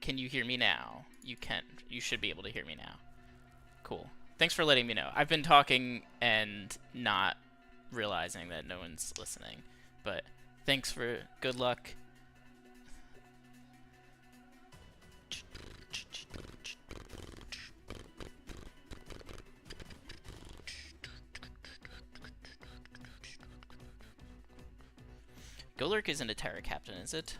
Can you hear me now? You can. You should be able to hear me now. Cool. Thanks for letting me know. I've been talking and not realizing that no one's listening. But thanks for good luck. Golurk isn't a Terra Captain, is it?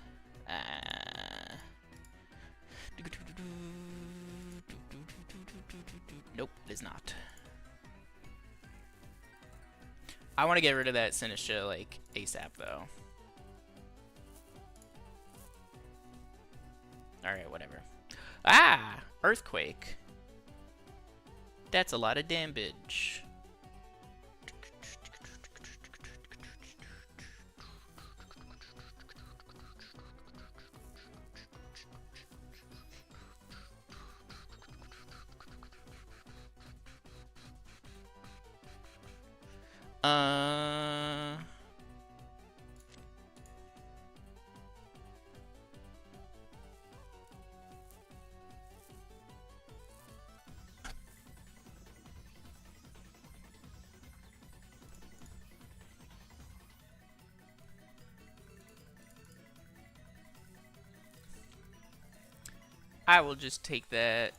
Nope, it is not. I want to get rid of that Sinistra, like, ASAP, though. Alright, whatever. Ah! Earthquake. That's a lot of damage. I will just take that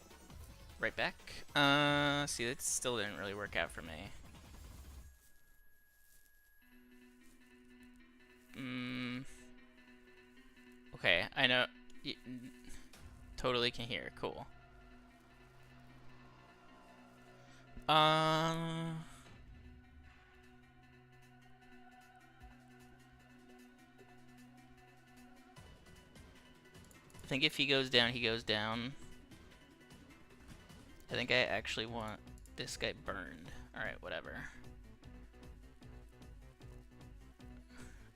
right back. See, that still didn't really work out for me. Okay, I know. Totally can hear. Cool. I think if he goes down, he goes down. I think I actually want this guy burned. Alright, whatever.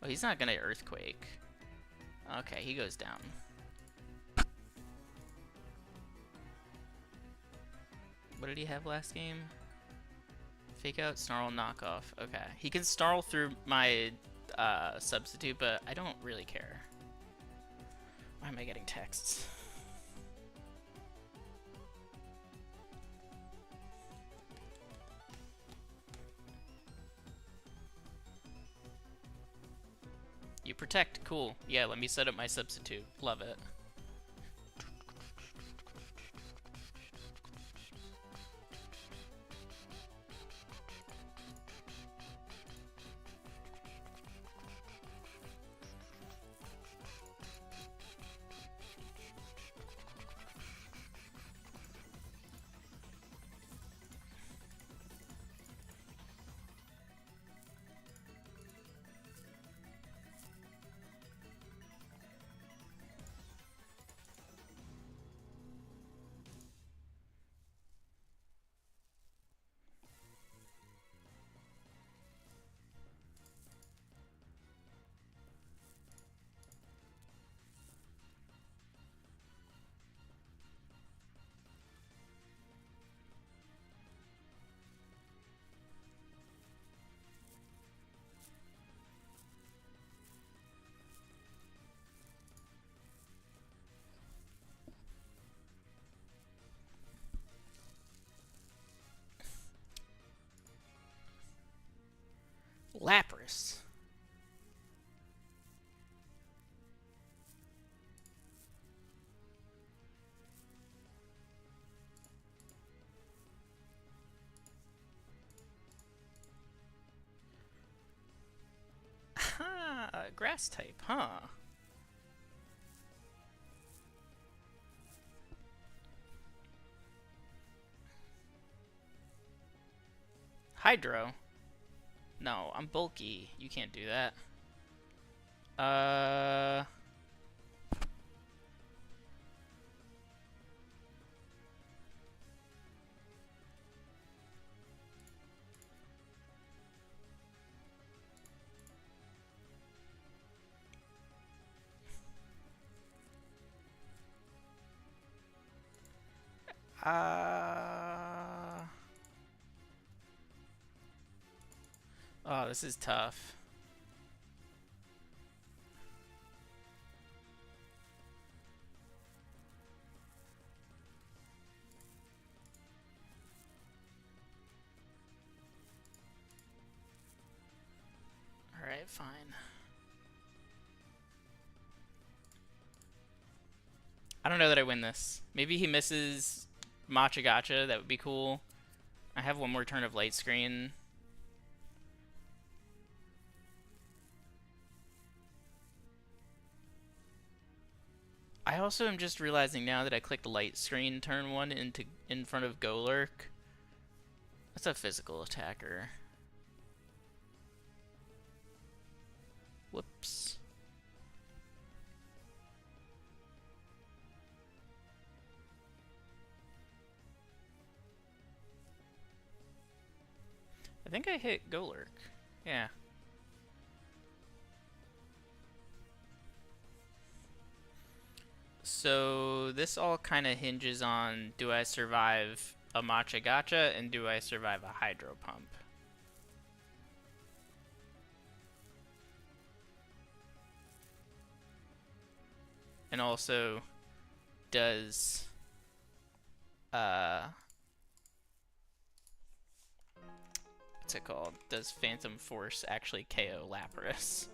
Oh, he's not gonna earthquake. Okay, he goes down. What did he have last game? Fake out, snarl, knockoff. Okay. He can snarl through my substitute, but I don't really care. Why am I getting texts? You protect. Cool. Yeah, let me set up my substitute. Love it. Lapras. Grass type, huh? Hydro. No, I'm bulky. You can't do that. Oh, this is tough. fine. I don't know that I win this. Maybe he misses Matcha Gotcha. That would be cool. I have one more turn of light screen. I also am just realizing now that I clicked light screen turn 1 in front of Golurk. That's a physical attacker. Whoops. I think I hit Golurk. Yeah. So this all kind of hinges on, do I survive a Matcha Gotcha and do I survive a Hydro Pump? And also, does what's it called? Does Phantom Force actually KO Lapras?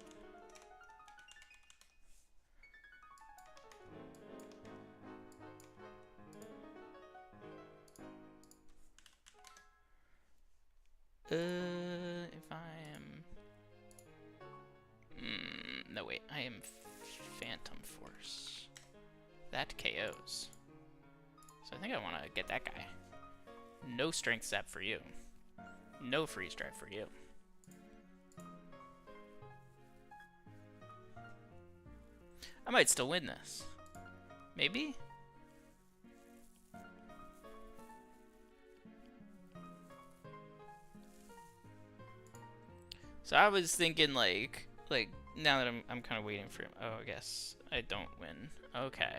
If I am... no, wait. I am Phantom Force. That KOs. So I think I want to get that guy. No Strength Sap for you. No Freeze Drive for you. I might still win this. Maybe? So I was thinking like now that I'm kind of waiting for him. Oh, I guess I don't win. Okay.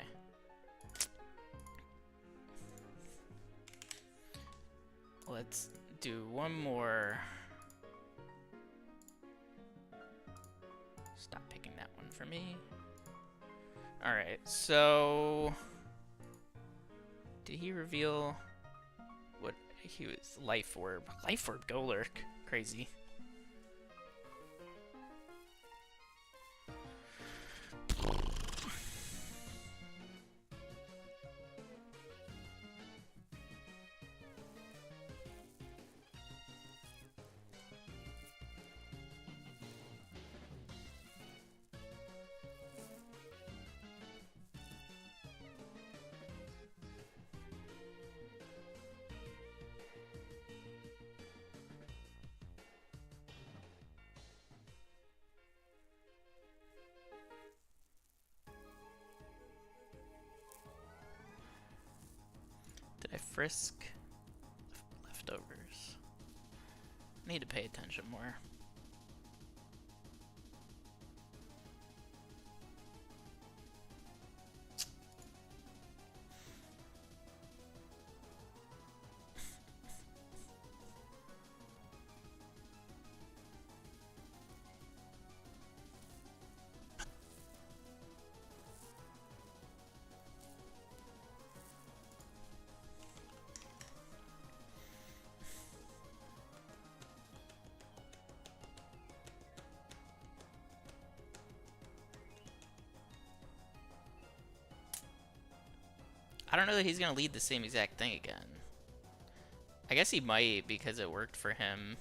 Let's do one more. Stop picking that one for me. All right. So did he reveal what he was? Life Orb. Life Orb Golurk. Crazy. Did I frisk leftovers? I need to pay attention more. I don't know that he's gonna lead the same exact thing again. I guess he might because it worked for him.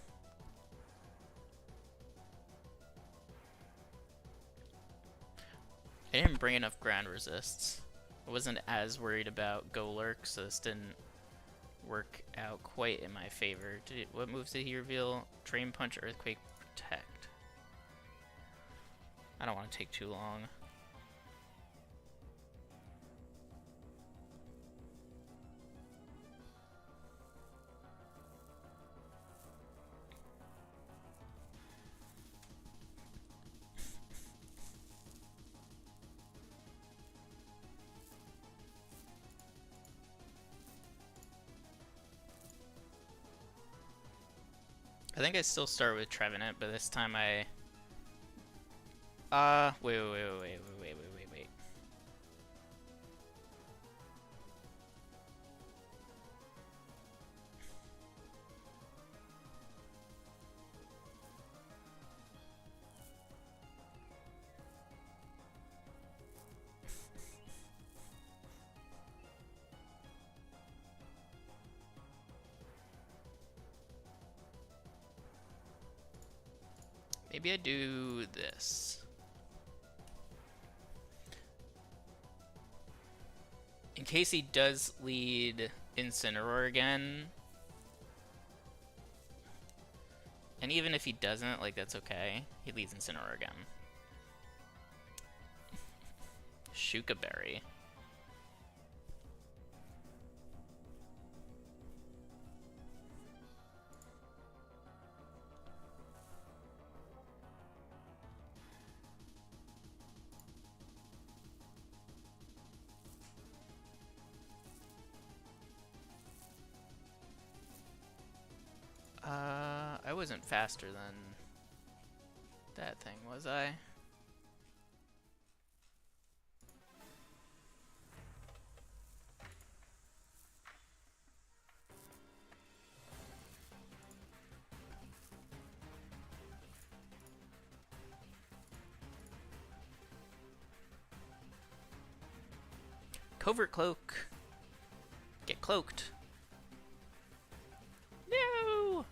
I didn't bring enough ground resists. I wasn't as worried about Golurk, so this didn't work out quite in my favor. What moves did he reveal? Drain Punch, Earthquake, Protect. I don't want to take too long. I think I still start with Trevenant, but this time I... wait. Maybe I do this. In case he does lead Incineroar again. And even if he doesn't, like, that's okay. He leads Incineroar again. Shuka Berry. I wasn't faster than that thing, was I? Covert Cloak. Get cloaked. No!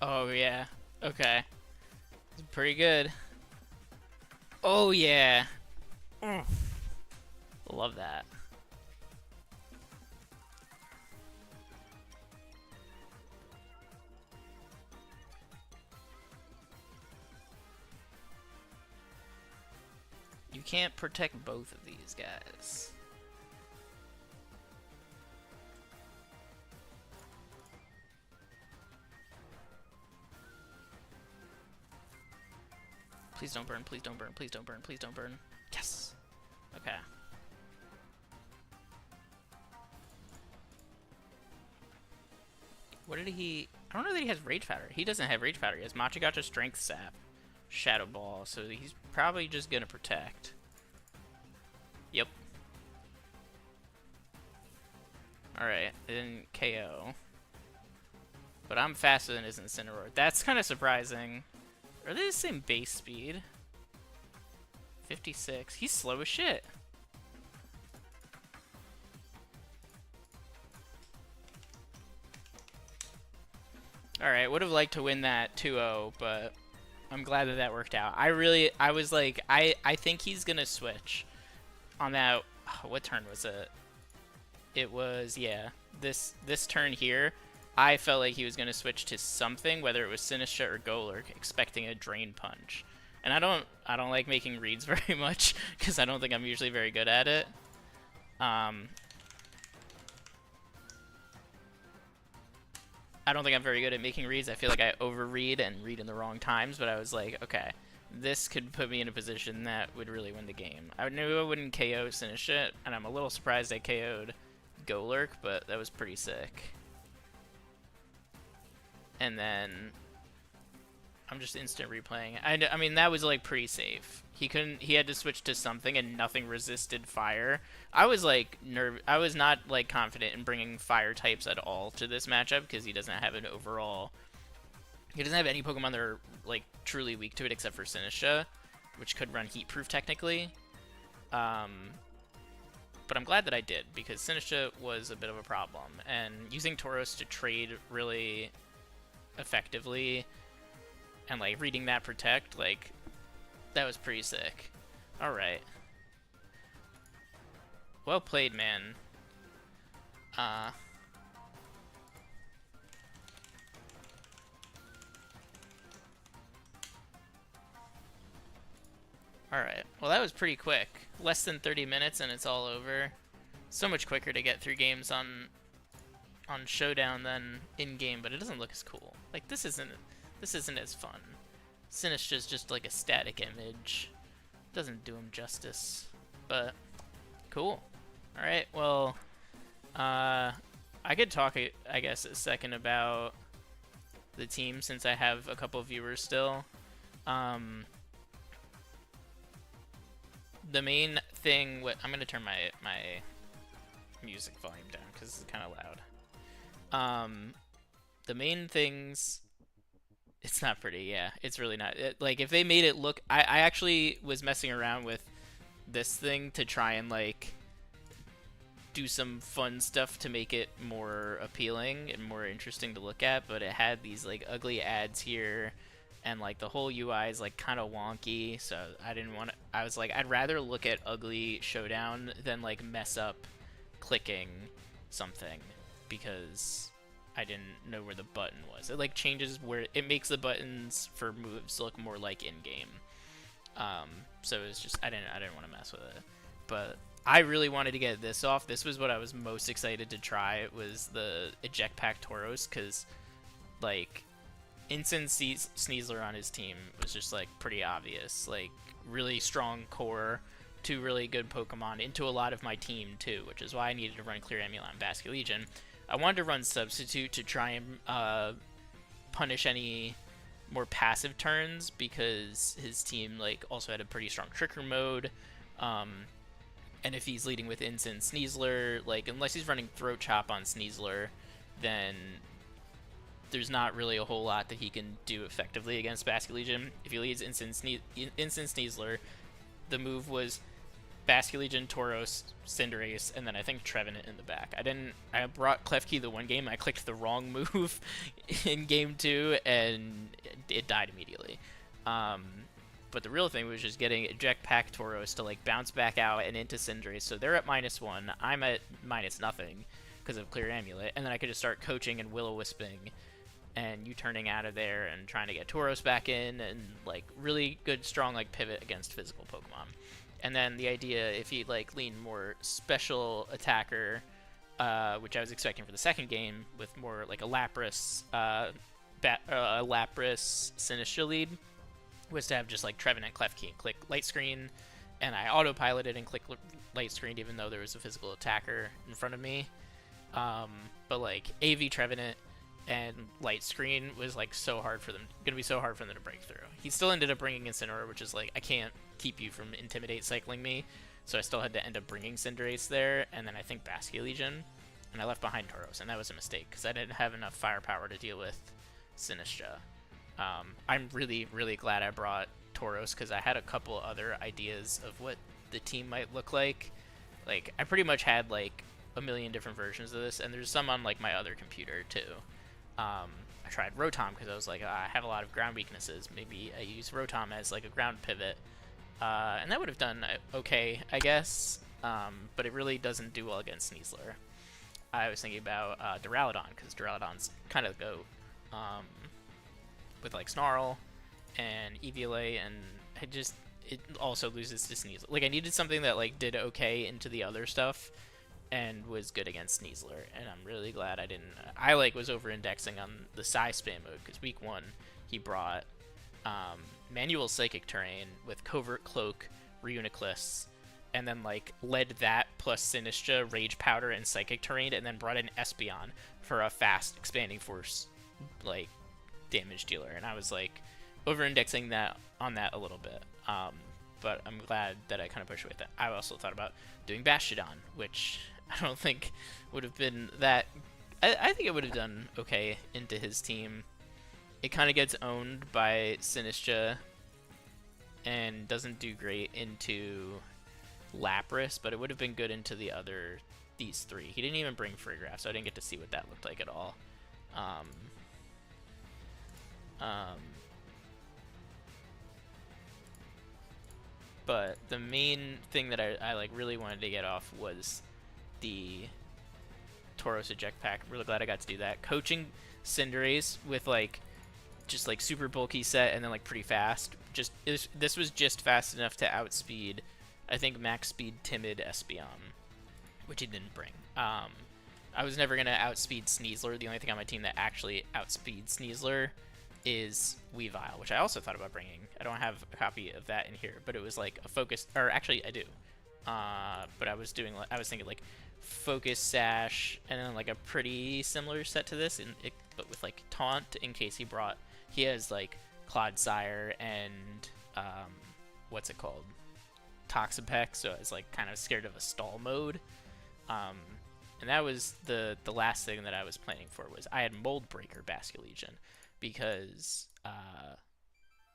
Oh, yeah. Okay. It's pretty good. Oh, yeah. Love that. You can't protect both of these guys. Please don't burn, please don't burn, please don't burn, please don't burn. Yes! Okay. What did he... I don't know that he has Rage Powder. He doesn't have Rage Powder. He has Machagacha Strength Sap. Shadow Ball, so he's probably just gonna protect. Yep. Alright, then KO. But I'm faster than his Incineroar. That's kind of surprising. Are they the same base speed? 56. He's slow as shit. Alright, would have liked to win that 2-0, but I'm glad that that worked out. I was like, I think he's gonna switch on that. What turn was it? It was, yeah, this turn here. I felt like he was gonna switch to something, whether it was Sinistra or Golurk, expecting a Drain Punch. And I don't like making reads very much because I don't think I'm usually very good at it. I don't think I'm very good at making reads. I feel like I overread and read in the wrong times, but I was like, okay, this could put me in a position that would really win the game. I knew I wouldn't KO Sinistra, and I'm a little surprised I KO'd Golurk, but that was pretty sick. And then I'm just instant replaying. I mean, that was like pretty safe. He had to switch to something and nothing resisted fire. I was like I was not like confident in bringing fire types at all to this matchup because he doesn't have an overall. He doesn't have any Pokemon that are like truly weak to it except for Sinistra, which could run Heat Proof technically. But I'm glad that I did because Sinistra was a bit of a problem, and using Tauros to trade really effectively and like reading that protect, like, that was pretty sick. Alright. Well played, man. Uh, Alright, well that was pretty quick. Less than 30 minutes and it's all over. So much quicker to get through games on Showdown than in-game, but it doesn't look as cool. Like, this isn't as fun. Sinistra's just like a static image. Doesn't do him justice. But, cool. Alright, well, I could talk, I guess, a second about the team since I have a couple of viewers still. The main thing, I'm gonna turn my music volume down because it's kind of loud. The main things, it's not pretty. Yeah, it's really not. Like, if they made it look, I actually was messing around with this thing to try and like do some fun stuff to make it more appealing and more interesting to look at, but it had these like ugly ads here, and like the whole UI is like kind of wonky, so I didn't want to. I was like, I'd rather look at ugly Showdown than like mess up clicking something, because I didn't know where the button was. It like changes where it makes the buttons for moves look more like in-game. So it was just I didn't want to mess with it, but I really wanted to get this off. This was what I was most excited to try. It was the Eject Pack Tauros, because like Instant Sneasler on his team was just like pretty obvious. Like really strong core, two really good Pokemon into a lot of my team too, which is why I needed to run Clear Amulet and Basculegion. I wanted to run Substitute to try and punish any more passive turns, because his team like also had a pretty strong Trick Room mode. And if he's leading with Instant Sneasler, like unless he's running Throat Chop on Sneasler, then there's not really a whole lot that he can do effectively against Basculegion. If he leads Instant Sneasler, the move was Basculegion, Tauros, Cinderace, and then I think Trevenant in the back. I brought Klefki the one game, I clicked the wrong move in game 2, and it died immediately. But the real thing was just getting Eject Pack Tauros to like bounce back out and into Cinderace. So they're at -1, I'm at -0 because of Clear Amulet, and then I could just start coaching and Will-O-Wisping and U-turning out of there and trying to get Tauros back in, and like really good strong like pivot against physical Pokemon. And then the idea, if he like lean more special attacker, which I was expecting for the second game, with more like a Lapras, Lapras Sinistcha lead, was to have just like Trevenant, Klefki, and click Light Screen, and I autopiloted and clicked Light Screen even though there was a physical attacker in front of me. But like AV Trevenant and Light Screen was like so hard for them, gonna be so hard for them to break through. He still ended up bringing Incineroar, which is like, I can't keep you from Intimidate cycling me, so I still had to end up bringing Cinderace there, and then I think Basculegion, and I left behind Tauros, and that was a mistake because I didn't have enough firepower to deal with Sinistcha. I'm really, really glad I brought Tauros, because I had a couple other ideas of what the team might look like. Like, I pretty much had like a million different versions of this, and there's some on like my other computer too. I tried Rotom because I was like, I have a lot of ground weaknesses. Maybe I use Rotom as like a ground pivot, and that would have done okay, I guess. But it really doesn't do well against Sneasler. I was thinking about Duraludon, because Duraludon's kind of the GOAT. With like Snarl and Eviolite, and it also loses to Sneasler. Like, I needed something that like did okay into the other stuff and was good against Sneasler, and I'm really glad I didn't. I like was over indexing on the Psy spam mode, because week 1 he brought Manual Psychic Terrain with Covert Cloak, Reuniclus, and then like led that plus Sinistcha, Rage Powder, and Psychic Terrain, and then brought in Espeon for a fast expanding force like damage dealer, and I was like over-indexing that on that a little bit, but I'm glad that I kind of pushed away with that. I also thought about doing Bastiodon, which I don't think would have been that. I think it would have done okay into his team. It kind of gets owned by Sinistcha and doesn't do great into Lapras, but it would have been good into these three. He didn't even bring Friggraff, so I didn't get to see what that looked like at all. But the main thing that I like really wanted to get off was the Tauros eject pack. I'm really glad I got to do that. Coaching Cinderace with like just like super bulky set and then like pretty fast. Just this was just fast enough to outspeed, I think, max speed Timid Espeon, which he didn't bring. I was never gonna outspeed Sneasler. The only thing on my team that actually outspeeds Sneasler is Weavile, which I also thought about bringing. I don't have a copy of that in here, but it was like a focus, or actually I do. But I was thinking like Focus Sash, and then like a pretty similar set to this, but with like Taunt in case he has like Clodsire and what's it called, Toxapex, so I was like kind of scared of a stall mode. And that was the last thing that I was planning for. Was I had Mold Breaker Basculegion, because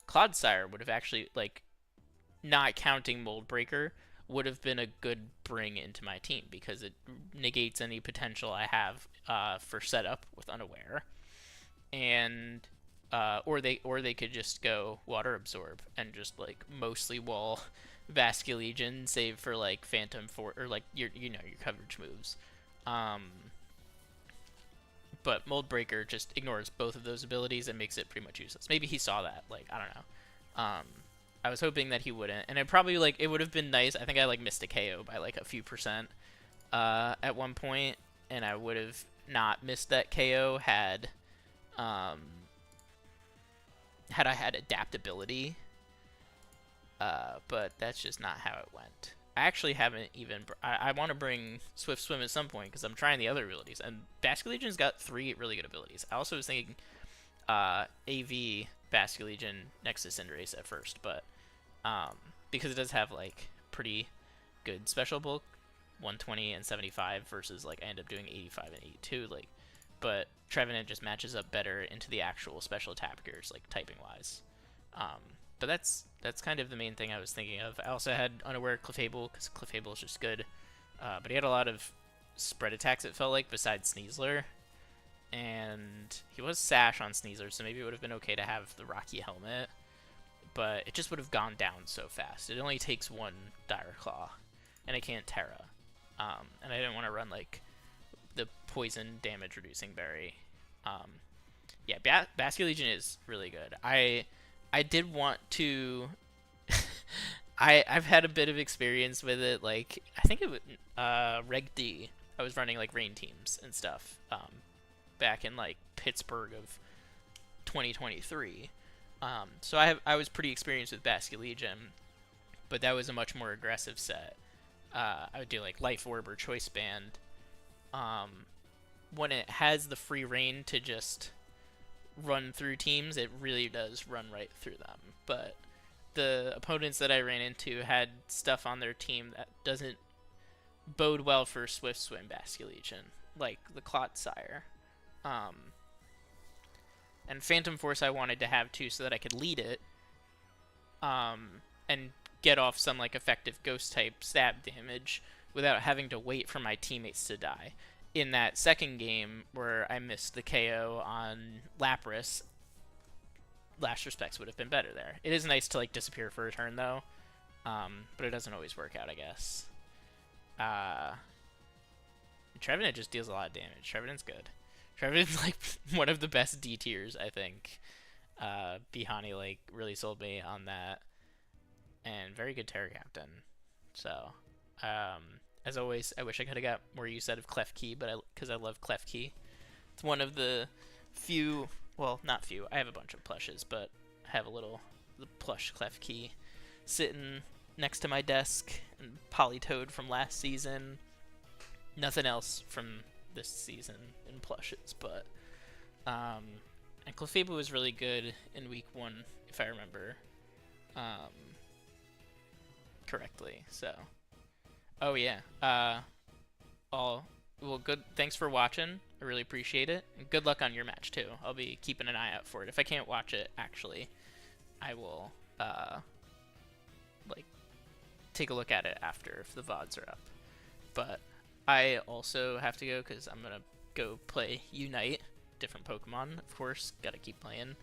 Clodsire would have actually, like, not counting Mold Breaker, would have been a good bring into my team, because it negates any potential I have for setup with Unaware, and or they could just go Water Absorb and just like mostly wall Basculegion, save for like Phantom for or like your coverage moves. But Mold Breaker just ignores both of those abilities and makes it pretty much useless. Maybe he saw that, like, I don't know. I was hoping that he wouldn't, and it would have been nice. I think I like missed a KO by like a few percent at one point, and I would have not missed that KO had I had adaptability. But that's just not how it went. I actually haven't even... I want to bring Swift Swim at some point, because I'm trying the other abilities. And Basculegion's got 3 really good abilities. I also was thinking AV Basculegion next to Cinderace at first, but because it does have like pretty good special bulk, 120 and 75, versus like I end up doing 85 and 82. Like, but Trevenant just matches up better into the actual special attack gears, like typing wise. But that's kind of the main thing I was thinking of. I also had Unaware Clefable, because Clefable is just good. But he had a lot of spread attacks, it felt like, besides Sneasler. And he was Sash on Sneasler, so maybe it would have been okay to have the Rocky Helmet. But it just would have gone down so fast. It only takes 1 Dire Claw, and it can't Terra. And I didn't want to run, like, the poison damage reducing berry. Yeah, Basculegion is really good. I did want to... I've had a bit of experience with it. Like, I think it was Reg D. I was running like rain teams and stuff back in like Pittsburgh of 2023. So I was pretty experienced with Basculegion, but that was a much more aggressive set. I would do like Life Orb or Choice Band. When it has the free reign to just run through teams, it really does run right through them. But the opponents that I ran into had stuff on their team that doesn't bode well for Swift Swim Basculegion, like the Clodsire. And Phantom Force I wanted to have too, so that I could lead it and get off some like effective ghost type stab damage without having to wait for my teammates to die. In that second game where I missed the KO on Lapras, Last Respects would have been better there. It is nice to like disappear for a turn though, but it doesn't always work out, I guess. Trevenant just deals a lot of damage. Trevenant's good. Trevenant's like one of the best D tiers, I think. Bihani like really sold me on that, and very good Terra Captain. So, as always, I wish I could have got more use out of Klefki, but because I love Klefki. It's one of the few, well, not few, I have a bunch of plushes, but I have the plush Klefki sitting next to my desk, and Politoed from last season. Nothing else from this season in plushes, but and Clefable was really good in week 1, if I remember correctly. So, oh yeah, well, good. Thanks for watching. I really appreciate it. And good luck on your match too. I'll be keeping an eye out for it. If I can't watch it, actually, I will like take a look at it after if the VODs are up. But I also have to go because I'm gonna go play Unite, different Pokemon, of course. Gotta keep playing.